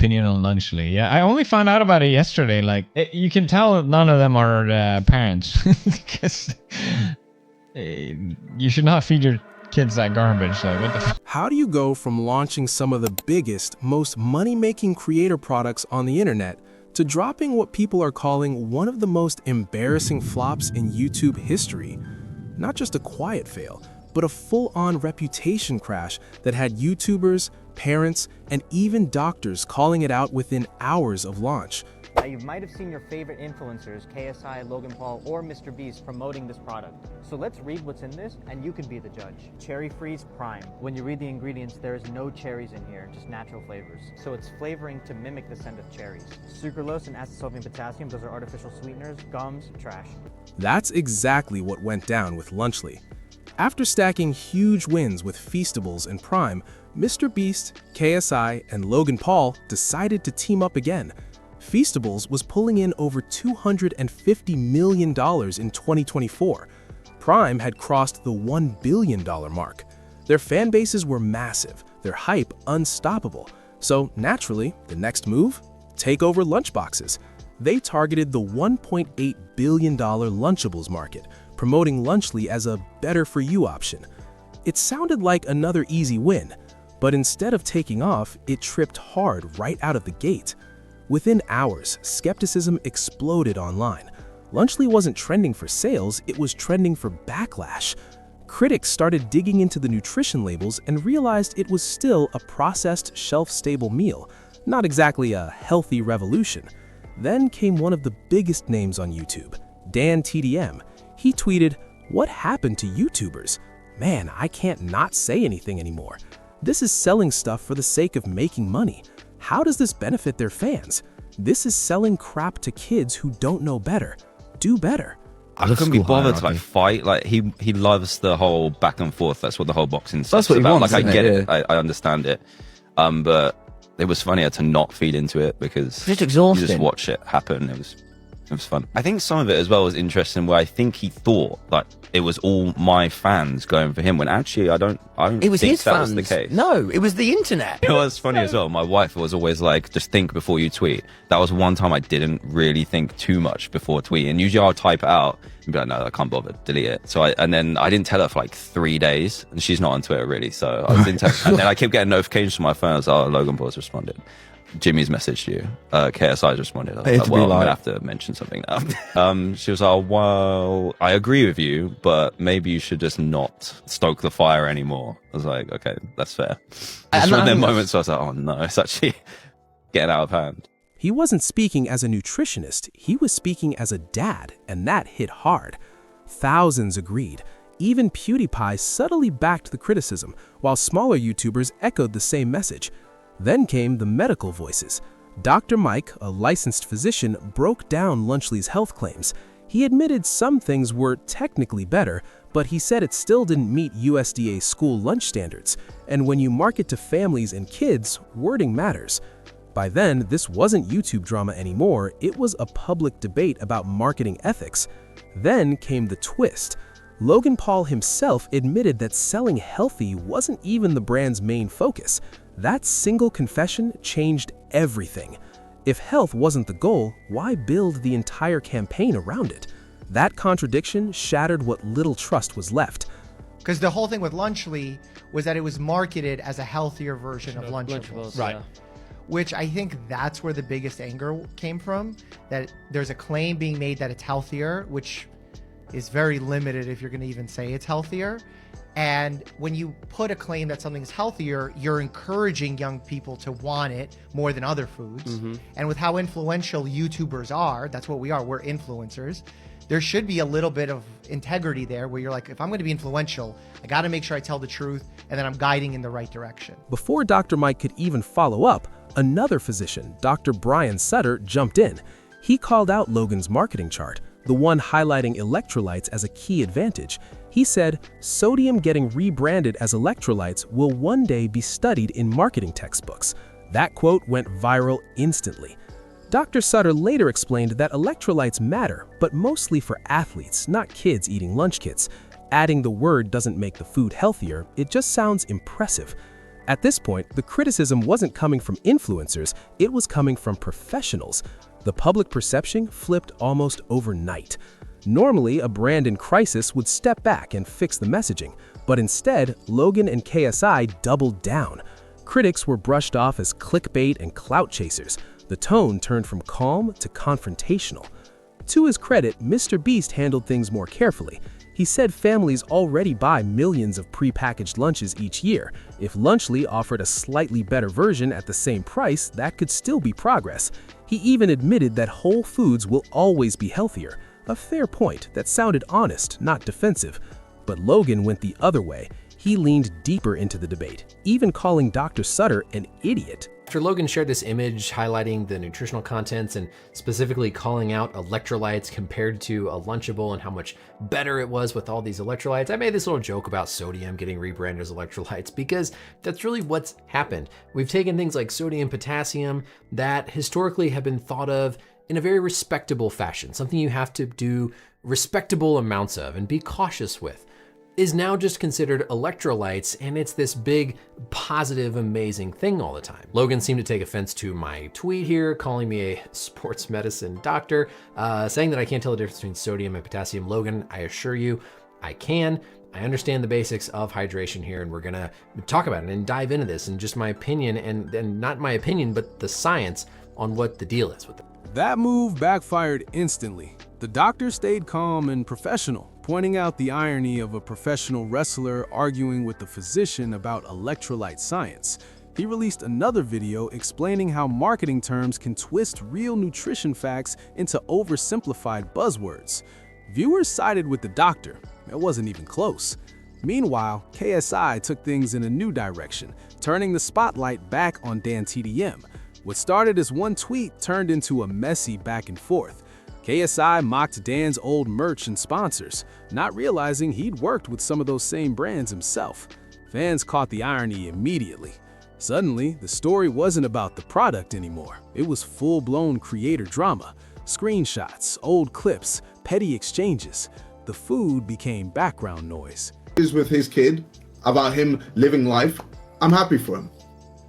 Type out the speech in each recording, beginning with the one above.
opinion on Lunchley. Yeah, I only found out about it yesterday. Like, you can tell none of them are parents because you should not feed your kids that garbage. Like, what the? How do you go from launching some of the biggest, most money-making creator products on the internet to dropping what people are calling one of the most embarrassing flops in YouTube history? Not just a quiet fail, but a full-on reputation crash that had YouTubers, parents, and even doctors calling it out within hours of launch. Now, you might have seen your favorite influencers, KSI, Logan Paul, or MrBeast promoting this product. So let's read what's in this, and you can be the judge. Cherry Freeze Prime. When you read the ingredients, there is no cherries in here, just natural flavors. So it's flavoring to mimic the scent of cherries. Sucralose and acetylsodium potassium, those are artificial sweeteners. Gums, trash. That's exactly what went down with Lunchley. After stacking huge wins with Feastables and Prime, MrBeast, KSI, and Logan Paul decided to team up again. Feastables was pulling in over $250 million in 2024. Prime had crossed the $1 billion mark. Their fan bases were massive, their hype unstoppable. So naturally, the next move? Take over lunchboxes. They targeted the $1.8 billion Lunchables market, promoting Lunchley as a better-for-you option. It sounded like another easy win, but instead of taking off, it tripped hard right out of the gate. Within hours, skepticism exploded online. Lunchley wasn't trending for sales, it was trending for backlash. Critics started digging into the nutrition labels and realized it was still a processed, shelf-stable meal, not exactly a healthy revolution. Then came one of the biggest names on YouTube, Dan TDM. He tweeted, "What happened to YouTubers? Man, I can't not say anything anymore. This is selling stuff for the sake of making money. How does this benefit their fans? This is selling crap to kids who don't know better. Do better." I couldn't be bothered to like fight. Like he loves the whole back and forth. That's what the whole boxing stuff's what he about. wants, Like I get it. yeah. I understand it. But it was funnier to not feed into it because Just exhausting. you just watch it happen. It was fun. I think some of it as well was interesting where I think he thought like it was all my fans going for him when actually I don't It was think his that fans. was the case. No, it was the internet. It was funny as well. My wife was always like, just think before you tweet. That was one time I didn't really think too much before tweeting. Usually I'll type it out and be like, no, I can't bother, delete it. So and then I didn't tell her for like 3 days, and she's not on Twitter really. So I didn't tell her. And then I kept getting notifications from my phone. I was like, oh, Logan Paul's responded. Jimmy's messaged you. KSI's responded. I was like, well, I'm gonna have to mention something now. She was like, oh, well, I agree with you, but maybe you should just not stoke the fire anymore. I was like, okay, that's fair. Just one of them moments I was like, oh no, it's actually getting out of hand. He wasn't speaking as a nutritionist, he was speaking as a dad, and that hit hard. Thousands agreed. Even PewDiePie subtly backed the criticism, while smaller YouTubers echoed the same message. Then came the medical voices. Dr. Mike, a licensed physician, broke down Lunchley's health claims. He admitted some things were technically better, but he said it still didn't meet USDA school lunch standards. And when you market to families and kids, wording matters. By then, this wasn't YouTube drama anymore, it was a public debate about marketing ethics. Then came the twist. Logan Paul himself admitted that selling healthy wasn't even the brand's main focus. That single confession changed everything. If health wasn't the goal, why build the entire campaign around it? That contradiction shattered what little trust was left. Because the whole thing with Lunchley was that it was marketed as a healthier version of Lunchables. Right. Yeah. Which I think that's where the biggest anger came from, that there's a claim being made that it's healthier, which is very limited if you're going to even say it's healthier. And when you put a claim that something is healthier, you're encouraging young people to want it more than other foods. And with how influential YouTubers are, that's what we are, we're influencers. There should be a little bit of integrity there where you're like, if I'm going to be influential, I got to make sure I tell the truth and then I'm guiding in the right direction. Before Dr. Mike could even follow up, another physician, Dr. Brian Sutter, jumped in. He called out Logan's marketing chart, the one highlighting electrolytes as a key advantage. He said, sodium getting rebranded as electrolytes will one day be studied in marketing textbooks. That quote went viral instantly. Dr. Sutter later explained that electrolytes matter, but mostly for athletes, not kids eating lunch kits. Adding the word doesn't make the food healthier, it just sounds impressive. At this point, the criticism wasn't coming from influencers, it was coming from professionals. The public perception flipped almost overnight. Normally, a brand in crisis would step back and fix the messaging, but instead, Logan and KSI doubled down. Critics were brushed off as clickbait and clout chasers. The tone turned from calm to confrontational. To his credit, MrBeast handled things more carefully. He said families already buy millions of pre-packaged lunches each year. If Lunchley offered a slightly better version at the same price, that could still be progress. He even admitted that whole foods will always be healthier. A fair point that sounded honest, not defensive. But Logan went the other way. He leaned deeper into the debate, even calling Dr. Sutter an idiot. After Logan shared this image highlighting the nutritional contents and specifically calling out electrolytes compared to a Lunchable and how much better it was with all these electrolytes, I made this little joke about sodium getting rebranded as electrolytes because that's really what's happened. We've taken things like sodium, potassium that historically have been thought of in a very respectable fashion, something you have to do respectable amounts of and be cautious with, is now just considered electrolytes, and it's this big, positive, amazing thing all the time. Logan seemed to take offense to my tweet here, calling me a sports medicine doctor, saying that I can't tell the difference between sodium and potassium. Logan, I assure you, I can. I understand the basics of hydration here, and we're gonna talk about it and dive into this and just my opinion, and not my opinion, but the science on what the deal is with it. That move backfired instantly. The doctor stayed calm and professional, pointing out the irony of a professional wrestler arguing with the physician about electrolyte science. He released another video explaining how marketing terms can twist real nutrition facts into oversimplified buzzwords. Viewers sided with the doctor. It wasn't even close. Meanwhile, KSI took things in a new direction, turning the spotlight back on Dan TDM. What started as one tweet turned into a messy back and forth. KSI mocked Dan's old merch and sponsors, not realizing he'd worked with some of those same brands himself. Fans caught the irony immediately. Suddenly, the story wasn't about the product anymore. It was full-blown creator drama. Screenshots, old clips, petty exchanges. The food became background noise. Is with his kid, about him living life, I'm happy for him.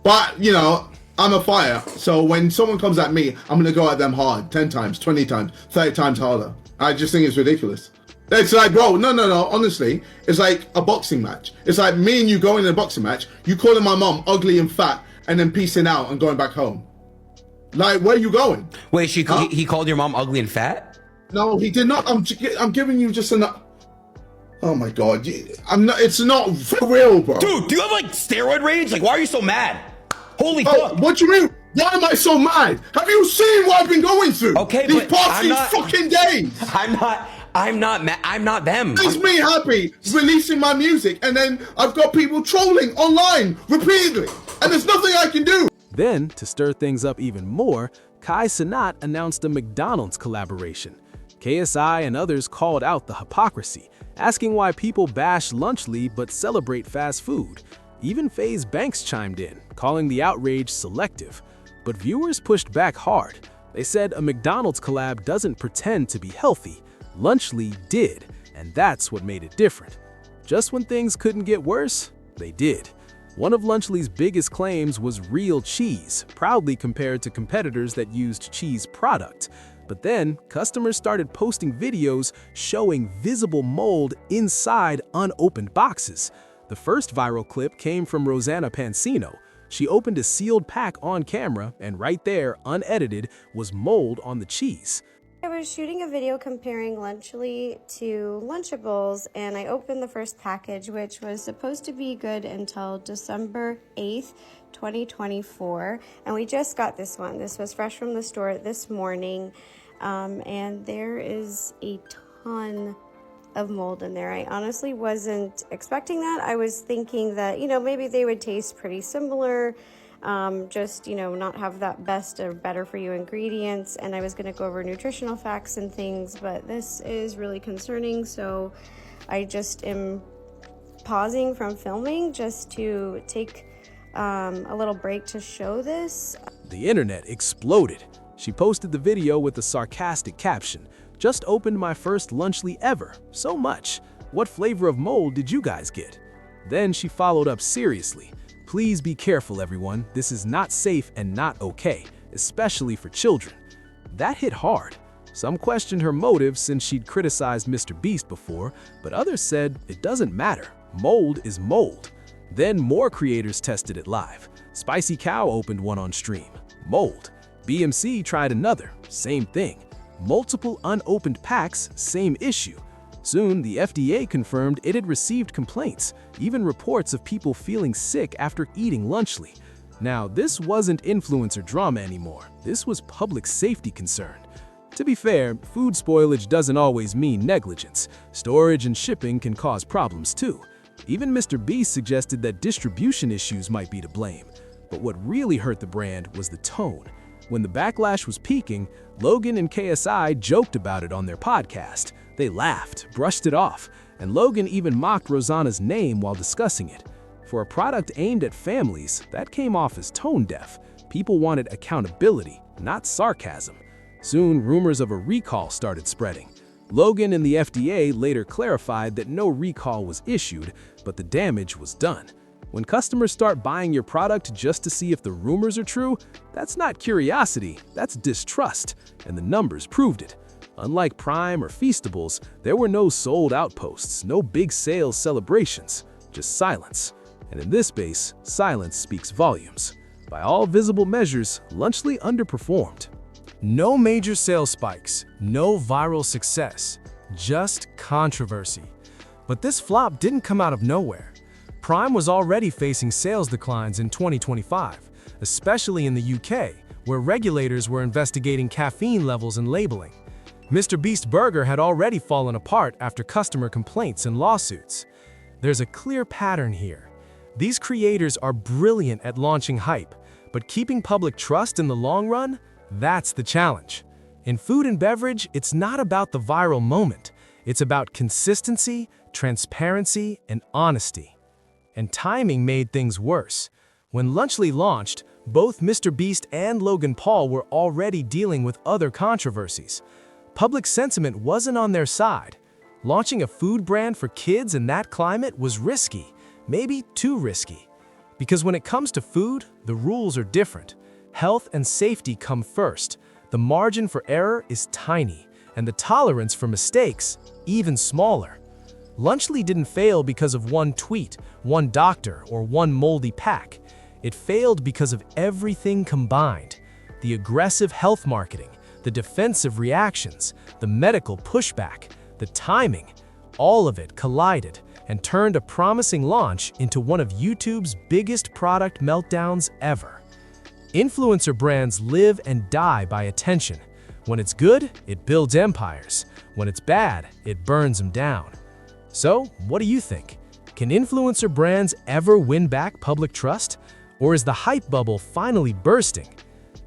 But, you know, I'm a fighter, so when someone comes at me, I'm gonna go at them hard, 10 times, 20 times, 30 times harder. I just think it's ridiculous. It's like, bro, no, honestly, it's like a boxing match. It's like me and you going in a boxing match, you calling my mom ugly and fat, and then peacing out and going back home. Like, where are you going? Wait, he called your mom ugly and fat? No, he did not. I'm giving you just enough. Oh my God, I'm not, it's not for real, bro. Dude, do you have like steroid rage? Like, why are you so mad? Holy fuck. What you mean? Why am I so mad? Have you seen what I've been going through? Okay, these but past few fucking days. I'm not mad. I'm not them. Makes me happy releasing my music, and then I've got people trolling online repeatedly, and there's nothing I can do. Then, to stir things up even more, Kai Cenat announced a McDonald's collaboration. KSI and others called out the hypocrisy, asking why people bash Lunchley but celebrate fast food. Even FaZe Banks chimed in, calling the outrage selective. But viewers pushed back hard. They said a McDonald's collab doesn't pretend to be healthy. Lunchley did, and that's what made it different. Just when things couldn't get worse, they did. One of Lunchley's biggest claims was real cheese, proudly compared to competitors that used cheese product. But then, customers started posting videos showing visible mold inside unopened boxes. The first viral clip came from Rosanna Pansino. She opened a sealed pack on camera, and right there, unedited, was mold on the cheese. I was shooting a video comparing Lunchley to Lunchables, and I opened the first package, which was supposed to be good until December 8th, 2024, and we just got this one. This was fresh from the store this morning, and there is a ton of mold in there. I honestly wasn't expecting that. I was thinking that, maybe they would taste pretty similar, just, not have that best or better for you ingredients, and I was going to go over nutritional facts and things, but this is really concerning, so I just am pausing from filming just to take a little break to show this. The internet exploded. She posted the video with a sarcastic caption, "Just opened my first Lunchley ever. So much. What flavor of mold did you guys get?" Then she followed up seriously. Please be careful, everyone. This is not safe and not okay, especially for children. That hit hard. Some questioned her motives since she'd criticized MrBeast before, but others said it doesn't matter. Mold is mold. Then more creators tested it live. Spicy Cow opened one on stream. Mold. BMC tried another. Same thing. Multiple unopened packs, same issue. Soon, the FDA confirmed it had received complaints, even reports of people feeling sick after eating Lunchley. Now, this wasn't influencer drama anymore. This was public safety concern. To be fair, food spoilage doesn't always mean negligence. Storage and shipping can cause problems too. Even MrBeast suggested that distribution issues might be to blame. But what really hurt the brand was the tone. When the backlash was peaking, Logan and KSI joked about it on their podcast. They laughed, brushed it off, and Logan even mocked Rosanna's name while discussing it. For a product aimed at families, that came off as tone-deaf. People wanted accountability, not sarcasm. Soon, rumors of a recall started spreading. Logan and the FDA later clarified that no recall was issued, but the damage was done. When customers start buying your product just to see if the rumors are true, that's not curiosity, that's distrust, and the numbers proved it. Unlike Prime or Feastables, there were no sold outposts, no big sales celebrations, just silence. And in this space, silence speaks volumes. By all visible measures, Lunchley underperformed. No major sales spikes, no viral success, just controversy. But this flop didn't come out of nowhere. Prime was already facing sales declines in 2025, especially in the UK, where regulators were investigating caffeine levels and labeling. MrBeast Burger had already fallen apart after customer complaints and lawsuits. There's a clear pattern here. These creators are brilliant at launching hype, but keeping public trust in the long run? That's the challenge. In food and beverage, it's not about the viral moment. It's about consistency, transparency, and honesty. And timing made things worse. When Lunchley launched, both MrBeast and Logan Paul were already dealing with other controversies. Public sentiment wasn't on their side. Launching a food brand for kids in that climate was risky, maybe too risky. Because when it comes to food, the rules are different. Health and safety come first. The margin for error is tiny, and the tolerance for mistakes even smaller. Lunchley didn't fail because of one tweet, one doctor, or one moldy pack. It failed because of everything combined. The aggressive health marketing, the defensive reactions, the medical pushback, the timing, all of it collided and turned a promising launch into one of YouTube's biggest product meltdowns ever. Influencer brands live and die by attention. When it's good, it builds empires. When it's bad, it burns them down. So, what do you think? Can influencer brands ever win back public trust? Or is the hype bubble finally bursting?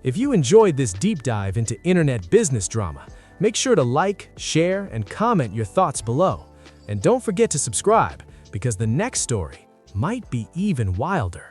If you enjoyed this deep dive into internet business drama, make sure to like, share, and comment your thoughts below. And don't forget to subscribe, because the next story might be even wilder.